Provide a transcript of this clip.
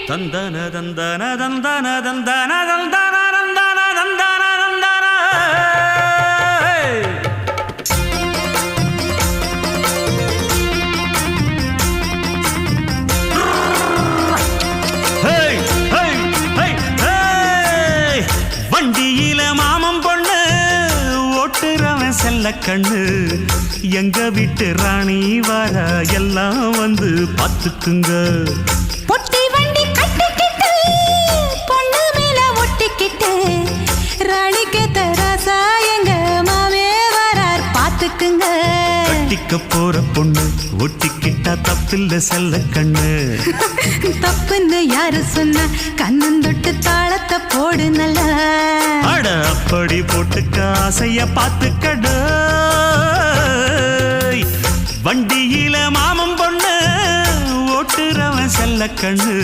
தந்தன தந்தன தந்தன தந்தன தந்தன தந்தன தந்தன தந்தன வண்டியில மாமம் பொண்ணு ஓட்டுறவன் செல்ல கண்ணு எங்க வீட்டு ராணி வர எல்லாம் வந்து பார்த்துக்குங்க. பொட்டி வண்டி கட்டிக்கிட்டு பொண்ணு மேல ஒட்டிக்கிட்டு ராணிக்கு தராசா எங்க மாமே வரார் பார்த்துக்குங்க. கட்டிக்க போற பொண்ணு ஒட்டிக்கிட்டா தப்பில்ல செல்ல கண்ணு. தப்புன்னு யாரு சொன்ன கண்ணந்தொட்டு தாளத்தை போடு நல்லா. அட அப்படி போட்டுக்க ஆசைய பார்த்துக்கடு. வண்டியில மாமம் பொண்ணு ஓட்டுறவன் செல்ல கண்ணு